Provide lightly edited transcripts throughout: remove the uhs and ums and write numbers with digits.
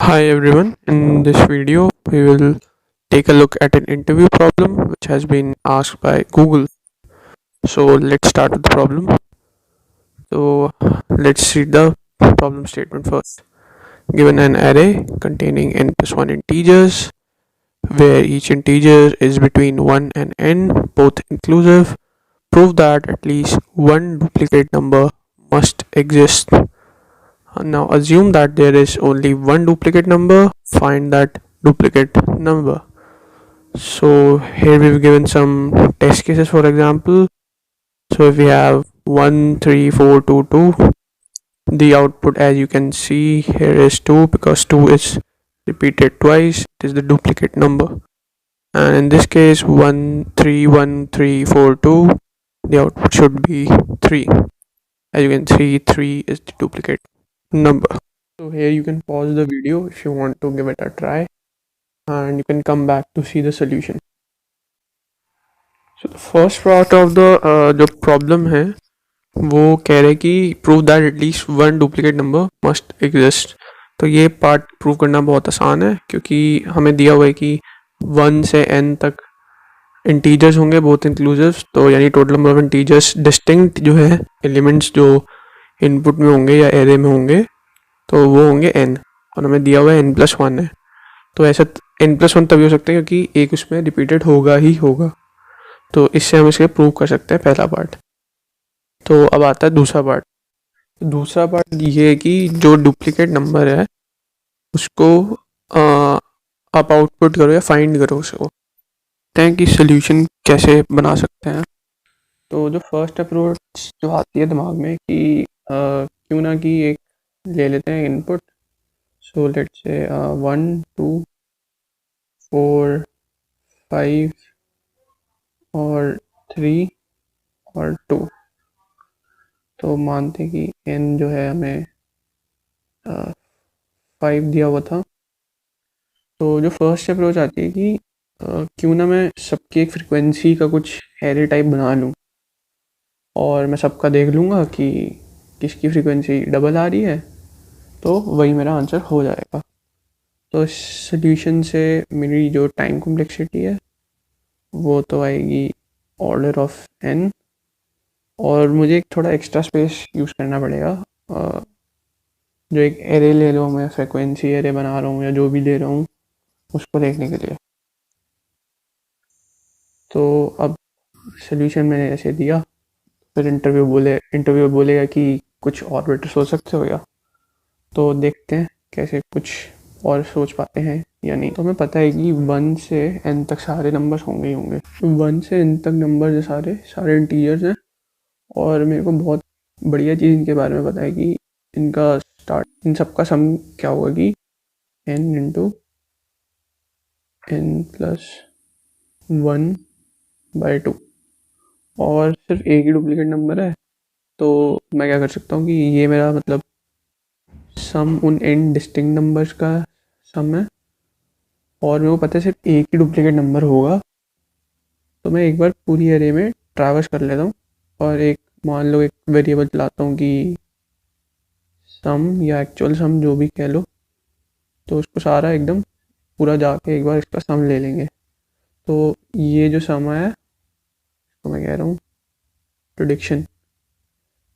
Hi everyone, in this video we will take a look at an interview problem which has been asked by Google. So let's start with the problem. So let's read the problem statement first. Given an array containing n plus 1 integers where each integer is between 1 and n, both inclusive, prove that at least one duplicate number must exist. Now assume that there is only one duplicate number, find that duplicate number. So here we've given some test cases for example. So if we have 1 3 4 2 2, the output as you can see here is 2 because 2 is repeated twice, it is the duplicate number. And in this case 1 3 1 3 4 2, the output should be 3. As you can see 3 is the duplicate number. So here you can pause the video if you want to give it a try and you can come back to see the solution. So the first part of the जो problem है वो कह रहे कि prove that at least one duplicate number must exist. तो ये part prove करना बहुत आसान है क्योंकि हमें दिया हुआ है कि 1 से n तक इंटीजर्स होंगे बोथ इंक्लूसिव, तो यानी total number of integers distinct जो है एलिमेंट्स जो इनपुट में होंगे या एरे में होंगे तो वो होंगे n, और हमें दिया हुआ है n+1 है। तो ऐसा n+1 तभी हो सकता है क्योंकि एक उसमें रिपीटेड होगा ही होगा। तो इससे हम इसे प्रूव कर सकते हैं पहला पार्ट। तो अब आता है दूसरा पार्ट। तो दूसरा पार्ट ये है कि जो डुप्लीकेट नंबर है उसको आप आउटपुट करो या फाइंड करो उसको। देखते हैं कि सोल्यूशन कैसे बना सकते हैं। तो जो फर्स्ट अप्रोच जो आती है दिमाग में कि क्यों ना कि एक ले लेते हैं इनपुट। सो लेट्स से 1 2 4 5 और 3 और 2। तो मानते हैं कि n जो है हमें 5 दिया हुआ था। तो जो फर्स्ट अप्रोच आती है कि क्यों ना मैं सबकी एक फ्रिक्वेंसी का कुछ एरे टाइप बना लूँ और मैं सबका देख लूँगा कि किसकी फ्रिक्वेंसी डबल आ रही है, तो वही मेरा आंसर हो जाएगा। तो इस सोल्यूशन से मेरी जो टाइम कॉम्प्लेक्सिटी है वो तो आएगी ऑर्डर ऑफ n, और मुझे एक थोड़ा एक्स्ट्रा स्पेस यूज़ करना पड़ेगा। जो एक एरे ले लो, मैं फ्रिक्वेंसी एरे बना रहा हूँ या जो भी ले रहा हूँ उसको देखने के लिए। तो अब सोल्यूशन मैंने ऐसे दिया, फिर इंटरव्यू बोलेगा कि कुछ और बेटर सोच सकते हो या। तो देखते हैं कैसे कुछ और सोच पाते हैं या नहीं। तो हमें पता है कि 1 से n तक सारे नंबर्स होंगे ही होंगे। 1 से n तक नंबर्स सारे इंटीजर्स हैं, और मेरे को बहुत बढ़िया चीज़ इनके बारे में पता है कि इनका इन सबका सम क्या होगा कि n इंटू n+1/2। और सिर्फ एक ही डुप्लीकेट नंबर है, तो मैं क्या कर सकता हूँ कि ये मेरा मतलब सम उन n डिस्टिंक्ट नंबर्स का सम है, और मेरे को पता है सिर्फ एक ही डुप्लीकेट नंबर होगा। तो मैं एक बार पूरी एरे में ट्रैवर्स कर लेता हूँ और एक मान लो एक वेरिएबल चलाता हूँ कि सम या एक्चुअल सम जो भी कह लो, तो उसको सारा एकदम पूरा जाके एक बार इसका सम ले लेंगे। तो ये जो सम है तो मैं कह रहा हूँ प्रेडिक्शन,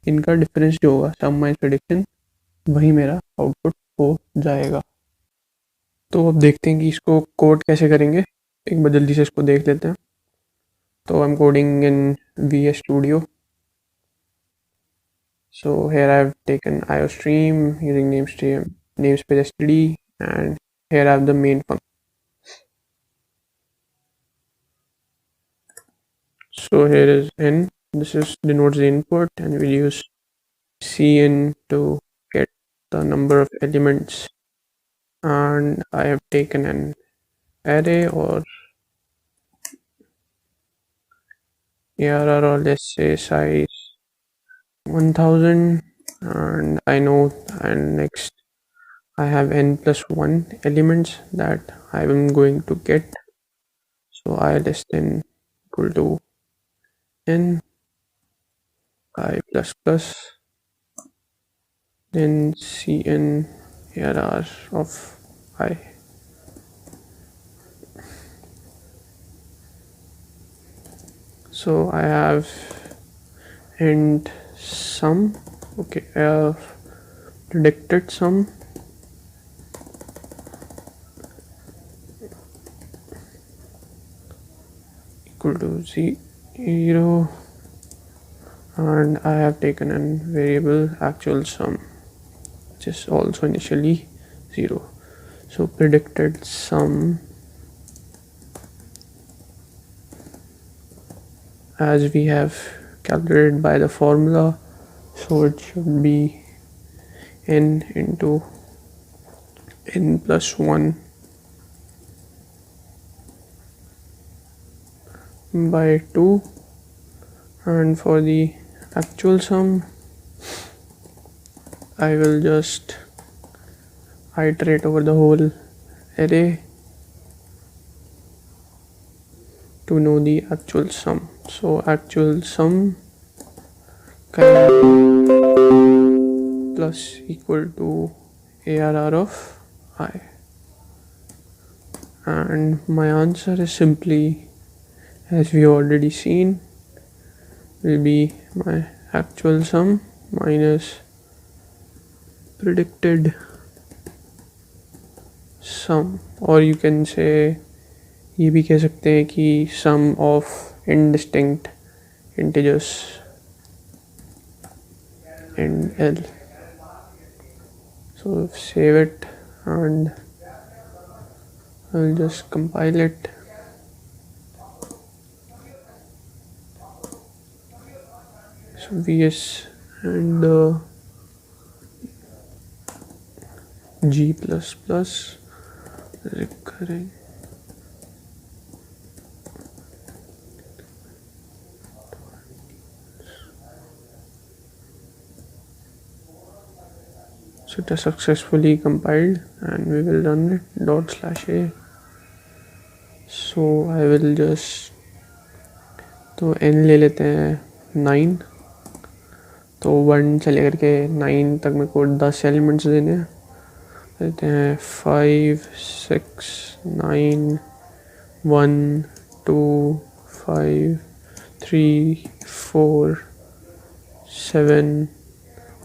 इनका डिफरेंस जो होगा सम माइनस प्रेडिक्शन, वही मेरा आउटपुट हो जाएगा। तो अब देखते हैं कि इसको कोड कैसे करेंगे। एक बार जल्दी से इसको देख लेते हैं। तो I am coding in VS Studio. So here I have taken IOStream using namespace std, and here I have the main function. So here is n, this is denotes the input, and we use cn to get the number of elements, and I have taken an array or ARR, or let's say size 1000, and I know, and next I have n+1 elements that I am going to get. So I less than equal to n I plus then cn ARR of I. So I have int sum. Okay, I have predicted sum. Equal to 0, and I have taken a variable actual sum, which is also initially 0. So predicted sum, as we have calculated by the formula, so it should be n into n plus 1 by 2, and for the actual sum I will just iterate over the whole array to know the actual sum. So actual sum plus equal to ARR of I, and my answer is simply, as we already seen, will be my actual sum minus predicted sum, और you can say, ये भी कह सकते हैं कि sum of indistinct integers and L. So save it and I'll just compile it. So VS and G++ recurring. So it is successfully compiled and we will run it ./a. So I will just, तो n ले लेते हैं 9, तो 1 से लेकर के 9 तक मेरे को 10 एलिमेंट्स देने हैं. लेते हैं 5 6 9 1 2 5 3 4 7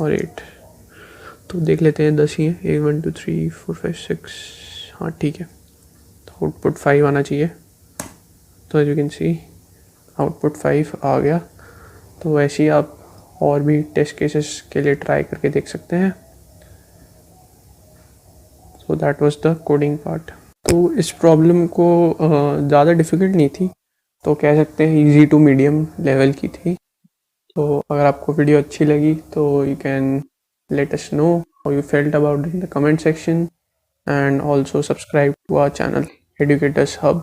और 8. तो देख लेते हैं 10 ही है. 1 1 2 3 4 5 6. हाँ ठीक है. तो आउटपुट 5 आना चाहिए. तो as you can see output 5 आ गया. तो वैसे ही आप और भी टेस्ट केसेस के लिए ट्राई करके देख सकते हैं. So that was the coding part. तो इस प्रॉब्लम को ज़्यादा डिफ़िकल्ट नहीं थी, तो कह सकते हैं इजी टू मीडियम लेवल की थी. तो अगर आपको वीडियो अच्छी लगी तो you can let us know how you felt about it in the comment section, and also subscribe to our channel Educators Hub.